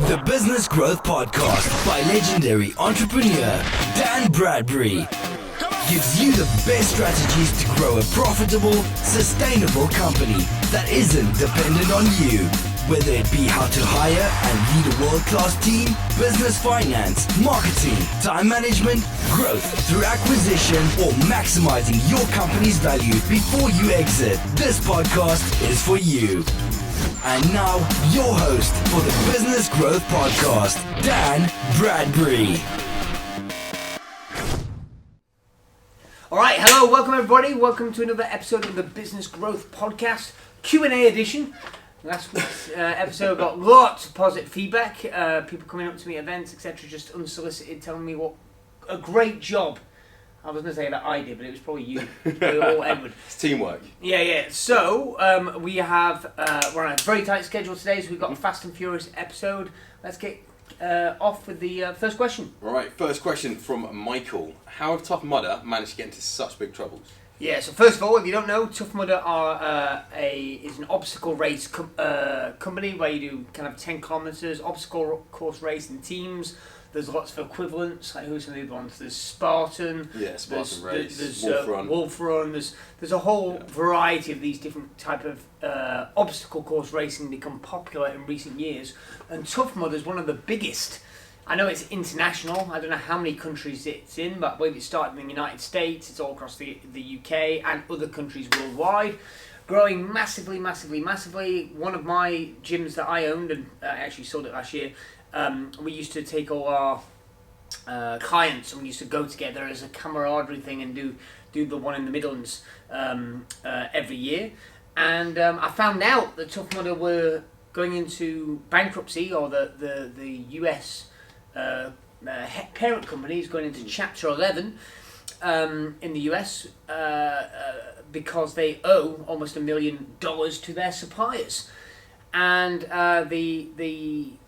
The Business Growth Podcast by legendary entrepreneur Dan Bradbury gives you the best strategies to grow a profitable, sustainable company that isn't dependent on you. Whether it be how to hire and lead a world-class team, business finance, marketing, time management, growth through acquisition, or maximizing your company's value before you exit, this podcast is for you. And now, your host for the Business Growth Podcast, Dan Bradbury. Alright, hello, welcome everybody. Welcome to another episode of the Business Growth Podcast, Q&A edition. Last week's episode got lots of positive feedback. People coming up to me at events, etc., just unsolicited, telling me what a great job. I was going to say that I did, but it was probably you or Edward. It's teamwork. Yeah. So we have we're on a very tight schedule today, so we've got a fast and furious episode. Let's get off with the first question. All right, first question from Michael. How have Tough Mudder managed to get into such big troubles? Yeah, so first of all, if you don't know, Tough Mudder is an obstacle race company where you do kind of 10 kilometres, obstacle course race in teams. There's lots of equivalents, like who's some of the other ones? There's Spartan. Yeah, Spartan race. There's Wolf Run. There's a whole variety of these different type of obstacle course racing become popular in recent years. And Tough Mudder is one of the biggest. I know it's international. I don't know how many countries it's in, but I believe it started in the United States. It's all across the UK and other countries worldwide. Growing massively. One of my gyms that I owned, and I actually sold it last year, we used to take all our clients and we used to go together as a camaraderie thing and do the one in the Midlands every year. And I found out that Tough Mudder were going into bankruptcy, or the US parent company is going into Chapter 11 in the US because they owe almost $1 million to their suppliers. And the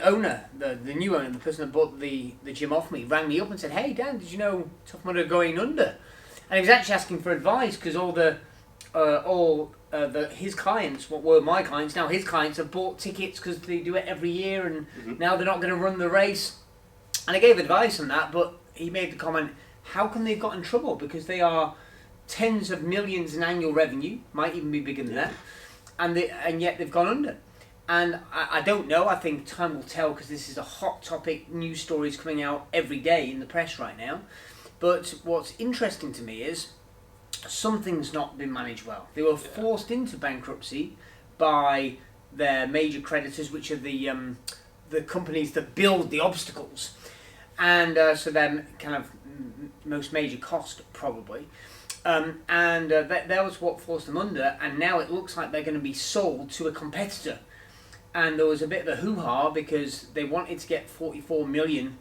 owner, the new owner, the person that bought the gym off me, rang me up and said, "Hey Dan, did you know Tough Mudder are going under?" And he was actually asking for advice because his clients, what were my clients, now his clients have bought tickets because they do it every year, and now they're not going to run the race. And I gave advice on that, but he made the comment, how can they have got in trouble? Because they are tens of millions in annual revenue, might even be bigger than that, and yet they've gone under. And I don't know, I think time will tell, because this is a hot topic, news stories coming out every day in the press right now. But what's interesting to me is something's not been managed well. They were forced into bankruptcy by their major creditors, which are the companies that build the obstacles, and so they're kind of most major cost probably. That was what forced them under, and now it looks like they're going to be sold to a competitor. And there was a bit of a hoo-ha because they wanted to get 44 million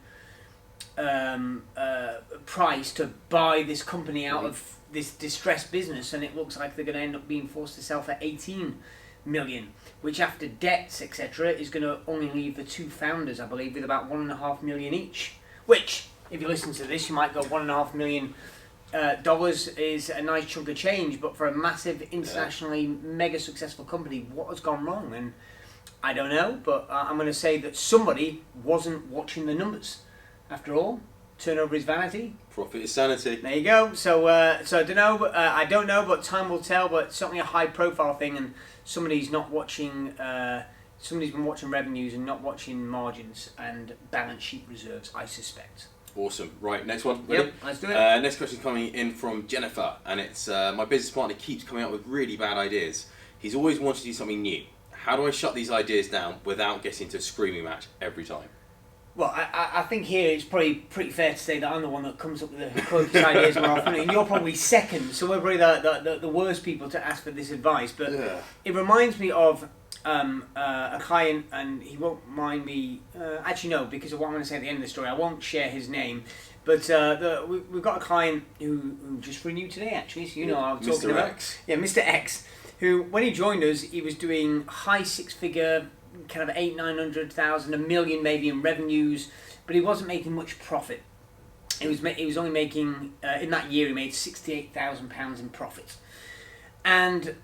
price to buy this company out of this distressed business, and it looks like they're going to end up being forced to sell for 18 million, which after debts, etc., is going to only leave the two founders, I believe, with about 1.5 million each. Which, if you listen to this, you might go $1.5 million is a nice chunk of change, but for a massive, internationally mega successful company, what has gone wrong? And I don't know, but I'm going to say that somebody wasn't watching the numbers. After all, turnover is vanity. Profit is sanity. There you go. So I don't know, but time will tell. But it's certainly a high-profile thing, and somebody's not watching. Somebody's been watching revenues and not watching margins and balance sheet reserves, I suspect. Awesome. Right, next one. Ready? Yep, let's do it. Next question coming in from Jennifer, and it's my business partner keeps coming up with really bad ideas. He's always wanted to do something new. How do I shut these ideas down without getting into a screaming match every time? Well, I think here it's probably pretty fair to say that I'm the one that comes up with the quirky ideas more often, and you're probably second, so we're probably the worst people to ask for this advice. But It reminds me of a client, and he won't mind me... actually, no, because of what I'm going to say at the end of the story, I won't share his name. But we've got a client who just renewed today, actually, so you know what I'm talking about. X. Yeah, Mr. X, who, when he joined us, he was doing high six-figure, kind of 800,000, 900,000, $1 million maybe in revenues, but he wasn't making much profit. He was only making, in that year he made £68,000 in profit. And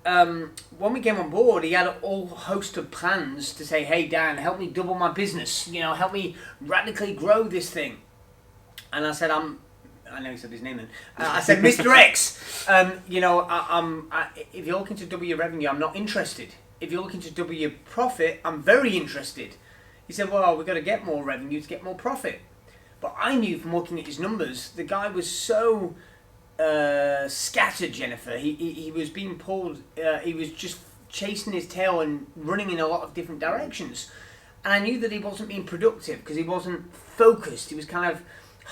when we came on board, he had a whole host of plans to say, hey, Dan, help me double my business. Help me radically grow this thing. And I said, I know he said his name then. I said, Mr. X, if you're looking to double your revenue, I'm not interested. If you're looking to double your profit, I'm very interested. He said, well, we've got to get more revenue to get more profit. But I knew from looking at his numbers, the guy was so scattered, Jennifer. He was being pulled, he was just chasing his tail and running in a lot of different directions. And I knew that he wasn't being productive because he wasn't focused. He was kind of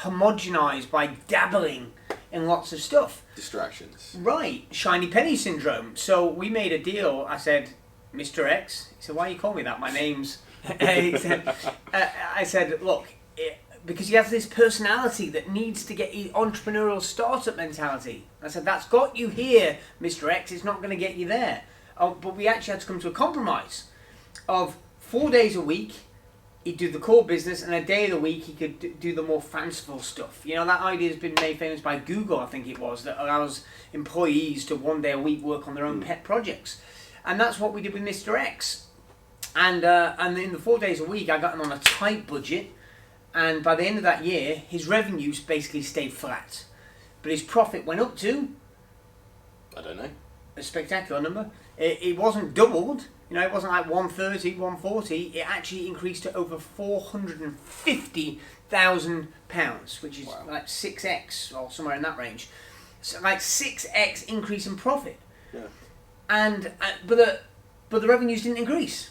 homogenized by dabbling in lots of stuff. Distractions. Right, shiny penny syndrome. So we made a deal. I said, Mr. X. He said, why you call me that? My name's... I said, look, because he has this personality that needs to get entrepreneurial startup mentality. I said, that's got you here, Mr. X. It's not going to get you there. But we actually had to come to a compromise of 4 days a week. He'd do the core business, and a day of the week he could do the more fanciful stuff. That idea has been made famous by Google, I think it was, that allows employees to 1 day a week work on their own pet projects. And that's what we did with Mr. X. And in the 4 days a week, I got him on a tight budget. And by the end of that year, his revenues basically stayed flat. But his profit went up to... I don't know. A spectacular number. It wasn't doubled. It wasn't like 130, 140. It actually increased to over £450,000, which is like 6x or somewhere in that range. So like 6x increase in profit. Yeah. But the revenues didn't increase.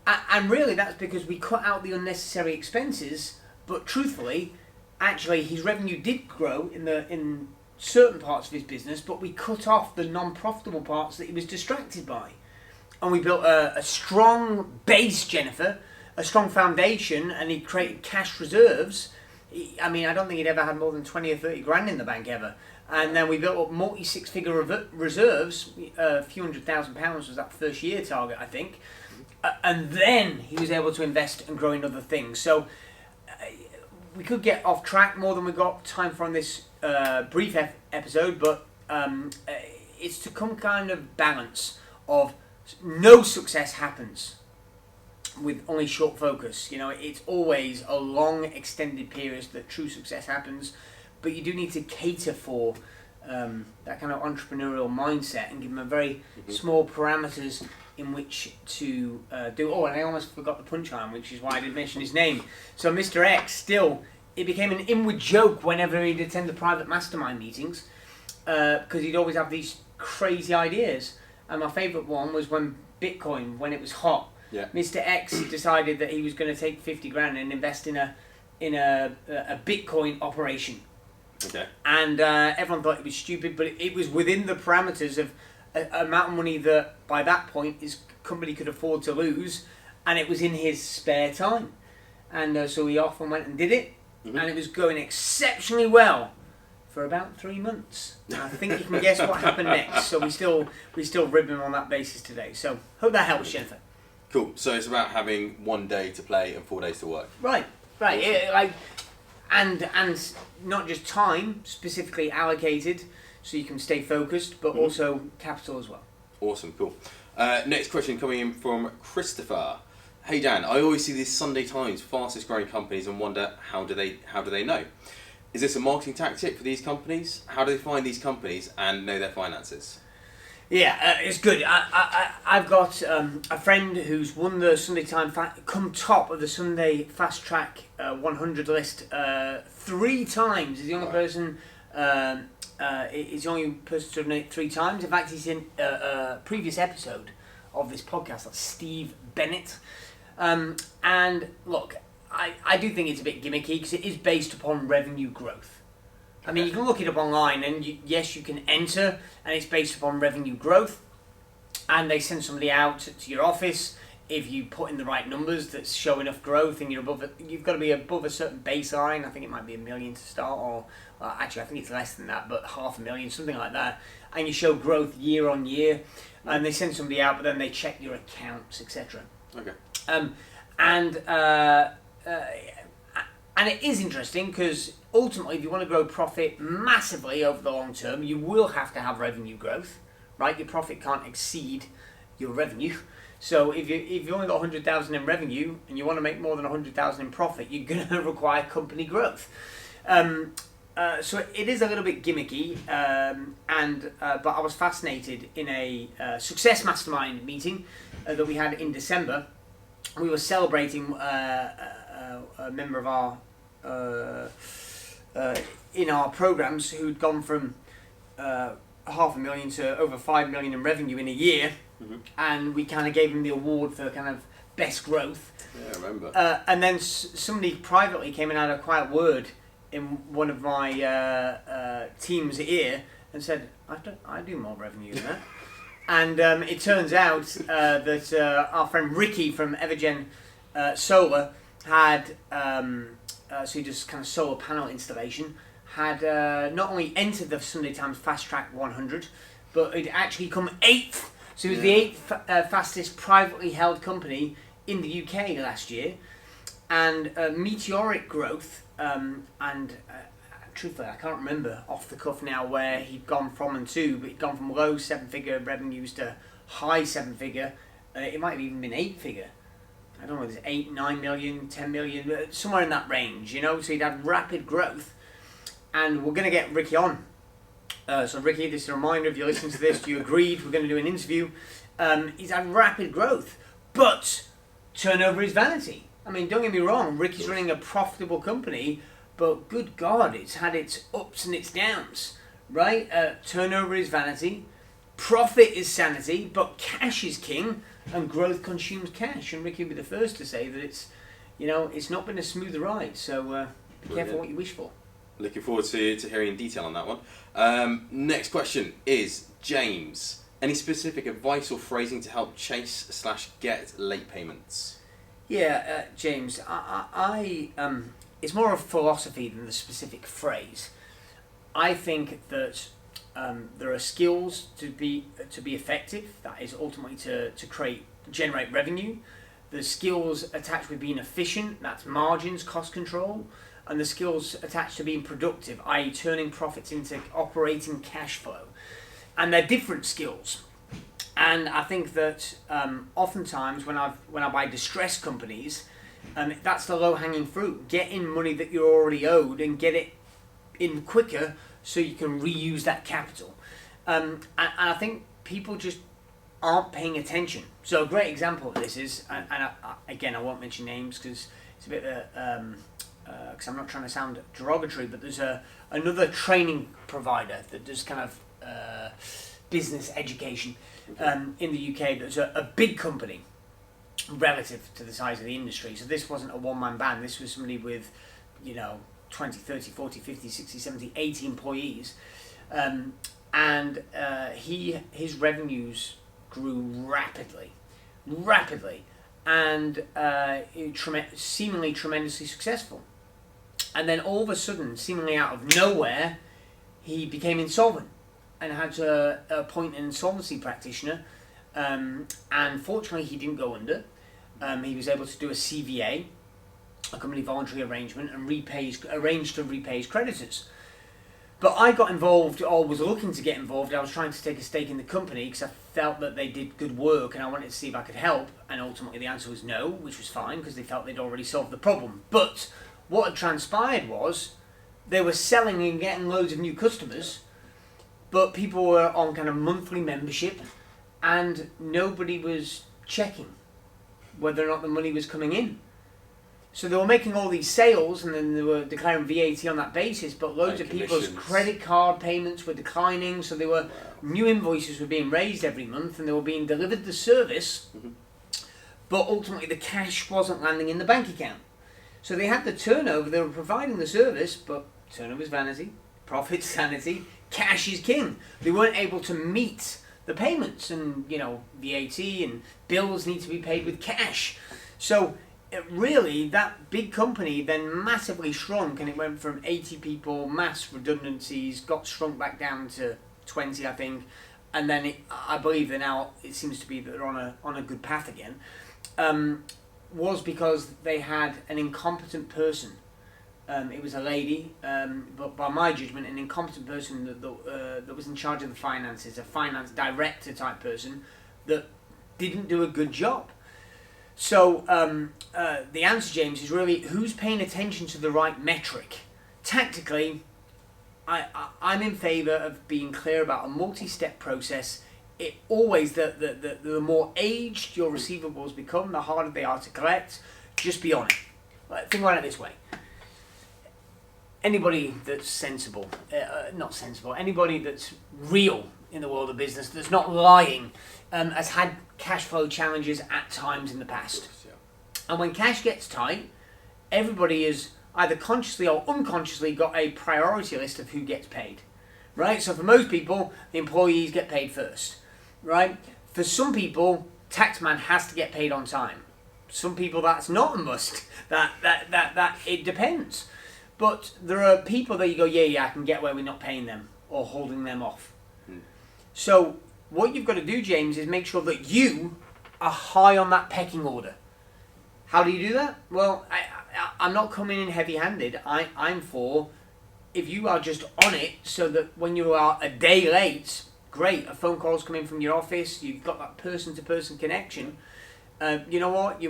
And really that's because we cut out the unnecessary expenses. But truthfully, actually his revenue did grow in certain parts of his business, but we cut off the non-profitable parts that he was distracted by. And we built a strong base, Jennifer, a strong foundation, and he created cash reserves. I don't think he'd ever had more than 20 or 30 grand in the bank ever. And then we built up multi-six-figure reserves. A few £100,000 was that first year target, I think. And then he was able to invest and grow in other things. So we could get off track more than we got time for on this brief episode, but it's to come kind of balance of no success happens with only short focus. It's always a long extended period that true success happens, but you do need to cater for that kind of entrepreneurial mindset and give them a very small parameters in which to do. Oh, and I almost forgot the punchline, which is why I didn't mention his name. So Mr. X, still, it became an inward joke whenever he'd attend the private mastermind meetings, because he'd always have these crazy ideas. And my favourite one was when Bitcoin, when it was hot. Yeah. Mr. X decided that he was going to take 50 grand and invest in a Bitcoin operation. Okay. And everyone thought it was stupid, but it was within the parameters of an amount of money that by that point his company could afford to lose, and it was in his spare time. And so he off and went and did it, and it was going exceptionally well for about 3 months. And I think you can guess what happened next. So we still rib him on that basis today. So hope that helps, Jennifer. Cool. So it's about having 1 day to play and 4 days to work. Right. Awesome. And not just time specifically allocated so you can stay focused, but also capital as well. Awesome. Cool. Next question coming in from Christopher. Hey Dan, I always see these Sunday Times fastest growing companies and wonder how do they know? Is this a marketing tactic for these companies? How do they find these companies and know their finances? Yeah, it's good. I've got a friend who's won the Sunday Times, come top of the Sunday Fast Track 100 list 3 times. He's the only person. He's the only person to have done it 3 times. In fact, he's in a previous episode of this podcast. That's Steve Bennett. And look, I do think it's a bit gimmicky because it is based upon revenue growth. I mean, you can look it up online, and yes, you can enter, and it's based upon revenue growth. And they send somebody out to your office if you put in the right numbers that show enough growth, and you're above it. You've got to be above a certain baseline. I think it might be $1 million to start, or actually, I think it's less than that, but $500,000, something like that. And you show growth year on year, and they send somebody out, but then they check your accounts, etc. Okay. And it is interesting because ultimately, if you want to grow profit massively over the long term, you will have to have revenue growth, right? Your profit can't exceed your revenue. So if you only got 100,000 in revenue and you want to make more than 100,000 in profit, you're going to require company growth. So it is a little bit gimmicky, but I was fascinated in a success mastermind meeting that we had in December. We were celebrating a member of our in our programs who'd gone from 500,000 to over 5 million in revenue in a year, and we kind of gave him the award for kind of best growth. Yeah, I remember. And then somebody privately came and had a quiet word in one of my team's ear and said, I do more revenue than that. And it turns out that our friend Ricky from Evergen Solar had, so he does kind of solar panel installation, had not only entered the Sunday Times Fast Track 100, but it actually come 8th. So he was the 8th fastest privately held company in the UK last year. And meteoric growth, truthfully I can't remember off the cuff now where he'd gone from and to, but he'd gone from low 7-figure revenues to high 7-figure. It might have even been 8-figure. I don't know, it's 8, 9 million, 10 million, somewhere in that range, you know, so he'd had rapid growth. And we're going to get Ricky on. So Ricky, this is a reminder, if you listen to this, you agreed, we're going to do an interview. He's had rapid growth, but turnover is vanity. I mean, don't get me wrong, Ricky's running a profitable company, but good God, it's had its ups and its downs, right? Turnover is vanity, profit is sanity, but cash is king, and growth consumes cash. And Ricky will be the first to say that it's not been a smooth ride. So be careful what you wish for. Looking forward to hearing detail on that one. Next question is James. Any specific advice or phrasing to help chase/get late payments? Yeah, James, I it's more of a philosophy than the specific phrase. I think that there are skills to be effective. That is ultimately to generate revenue. The skills attached with being efficient. That's margins, cost control. And the skills attached to being productive, i.e. turning profits into operating cash flow. And they're different skills. And I think that oftentimes when I buy distressed companies, that's the low-hanging fruit. Get in money that you're already owed and get it in quicker so you can reuse that capital. And I think people just aren't paying attention. So a great example of this is, again, I won't mention names because it's a bit because I'm not trying to sound derogatory, but there's another training provider that does kind of business education in the UK. That's a big company relative to the size of the industry. So this wasn't a one-man band. This was somebody with, 20, 30, 40, 50, 60, 70, 80 employees. His revenues grew rapidly, and seemingly tremendously successful. And then all of a sudden, seemingly out of nowhere, he became insolvent and had to appoint an insolvency practitioner. And fortunately, he didn't go under. He was able to do a CVA, a company voluntary arrangement, and arranged to repay his creditors. But I got involved, or was looking to get involved. I was trying to take a stake in the company because I felt that they did good work and I wanted to see if I could help. And ultimately the answer was no, which was fine because they felt they'd already solved the problem. But what had transpired was they were selling and getting loads of new customers, but people were on kind of monthly membership and nobody was checking whether or not the money was coming in. So they were making all these sales and then they were declaring VAT on that basis, but loads of people's credit card payments were declining, so new invoices were being raised every month and they were being delivered the service, but ultimately the cash wasn't landing in the bank account. So they had the turnover, they were providing the service, but turnover is vanity, profit sanity, cash is king. They weren't able to meet the payments and, VAT and bills need to be paid with cash. So really, that big company then massively shrunk and it went from 80 people, mass redundancies, got shrunk back down to 20, I think. And then I believe that now it seems to be that they're on a good path again. Was because they had an incompetent person It was a lady, but by my judgment, an incompetent person that was in charge of the finances, a finance director type person that didn't do a good job. So the answer, James, is really who's paying attention to the right metric. Tactically, I'm in favour of being clear about a multi-step process. It always, the more aged your receivables become, the harder they are to collect. Just be on it. Think about it this way. Anybody that's sensible, anybody that's real in the world of business, that's not lying, has had cash flow challenges at times in the past. And when cash gets tight, everybody is either consciously or unconsciously got a priority list of who gets paid, right? So for most people, the employees get paid first, right? For some people, taxman has to get paid on time. Some people that's not a must. That it depends. But there are people that you go, yeah, I can get away with not paying them or holding them off. So what you've got to do, James, is make sure that you are high on that pecking order. How do you do that? Well, I'm not coming in heavy-handed. I'm for, if you are just on it, so that when you are a day late, great, a phone call's come in from your office, you've got that person-to-person connection. You know what?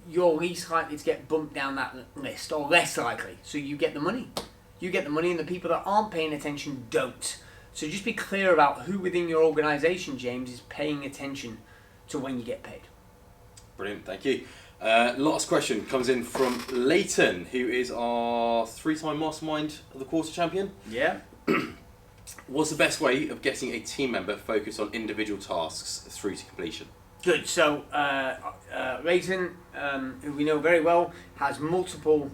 You're least likely to get bumped down that list, or less likely. So you get the money. You get the money, and the people that aren't paying attention don't. So just be clear about who within your organisation, James, is paying attention to when you get paid. Brilliant, thank you. Last question comes in from Leighton, who is our 3-time Mastermind of the Quarter champion. Yeah. What's the best way of getting a team member focused on individual tasks through to completion? Good. So Leighton, who we know very well, has multiple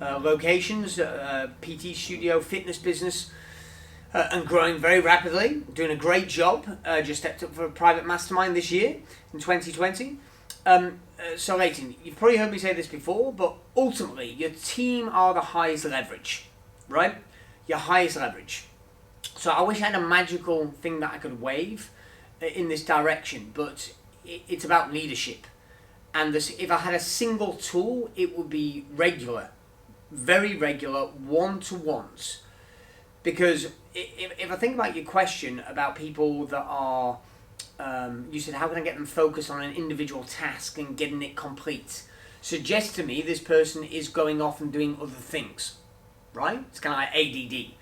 locations, PT studio, fitness business, and growing very rapidly, doing a great job. Just stepped up for a private mastermind this year in 2020. So Leighton, you've probably heard me say this before, but ultimately your team are the highest leverage, right? Your highest leverage. So I wish I had a magical thing that I could wave in this direction, but it's about leadership. And if I had a single tool, it would be regular, very regular one-to-ones. Because if I think about your question about people that are, you said, how can I get them focused on an individual task and getting it complete? Suggest to me this person is going off and doing other things, right? It's kind of like ADD.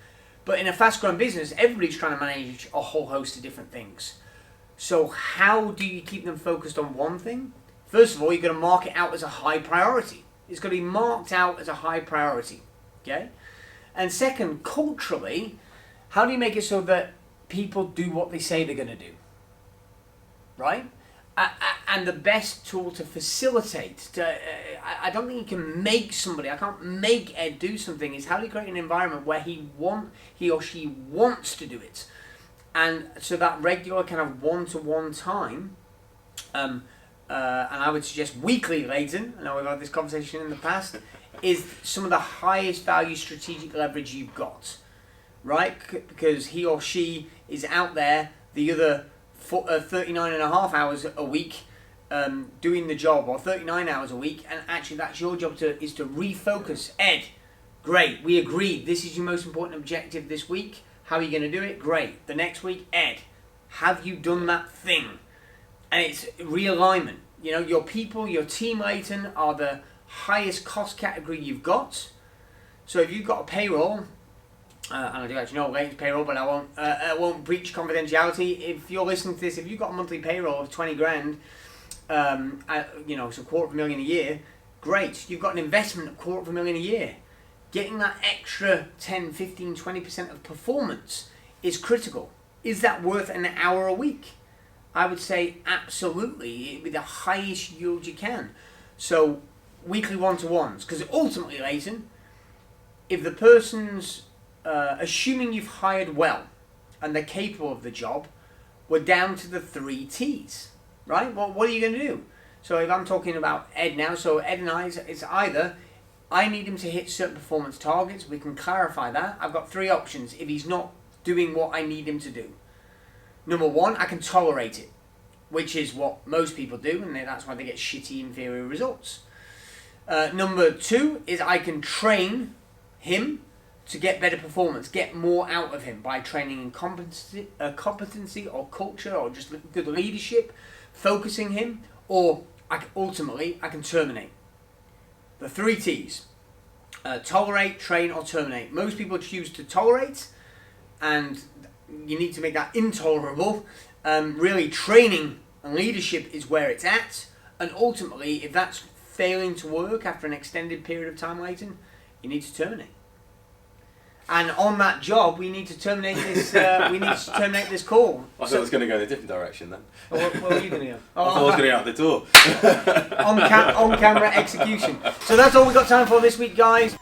But in a fast-growing business, everybody's trying to manage a whole host of different things. So how do you keep them focused on one thing? First of all, you're going to mark it out as a high priority. It's going to be marked out as a high priority, okay? And second, culturally, how do you make it so that people do what they say they're going to do, right? And the best tool to facilitate, I don't think you can make somebody, I can't make Ed do something, is how do you create an environment where he or she wants to do it? And so that regular kind of one-to-one time, and I would suggest weekly, Leighton, I know we've had this conversation in the past, is some of the highest value strategic leverage you've got, right? Because he or she is out there the other 39 and a half hours a week doing the job, or 39 hours a week, and actually that's your job is to refocus. Ed, great, we agreed, this is your most important objective this week. How are you going to do it? Great. The next week, Ed, have you done that thing? And it's realignment. You know, your people, your team, Leighton, are the highest cost category you've got. So if you've got a payroll, and I do actually know Leighton's payroll, but I won't breach confidentiality. If you're listening to this, if you've got a monthly payroll of 20 grand, so $250,000 a year, great. You've got an investment of $250,000 a year. Getting that extra 10, 15, 20% of performance is critical. Is that worth an hour a week? I would say absolutely. It'd be the highest yield you can. So weekly one-to-ones. Because ultimately, Leighton, if the person's, assuming you've hired well and they're capable of the job, we're down to the 3 T's, right? Well, what are you going to do? So if I'm talking about Ed now, so Ed and I, it's either I need him to hit certain performance targets. We can clarify that. I've got 3 options if he's not doing what I need him to do. Number 1, I can tolerate it, which is what most people do, and that's why they get shitty, inferior results. Number 2 is I can train him to get better performance, get more out of him by training in competency or culture or just good leadership, focusing him, or ultimately I can terminate. The 3 T's. Tolerate, train, or terminate. Most people choose to tolerate, and you need to make that intolerable. Really, training and leadership is where it's at, and ultimately, if that's failing to work after an extended period of time, Leighton, you need to terminate. And on that job, we need to terminate this. We need to terminate this call. I thought I was going to go in a different direction then. What are you going to do? I thought I was going to get out the door. On camera execution. So that's all we've got time for this week, guys.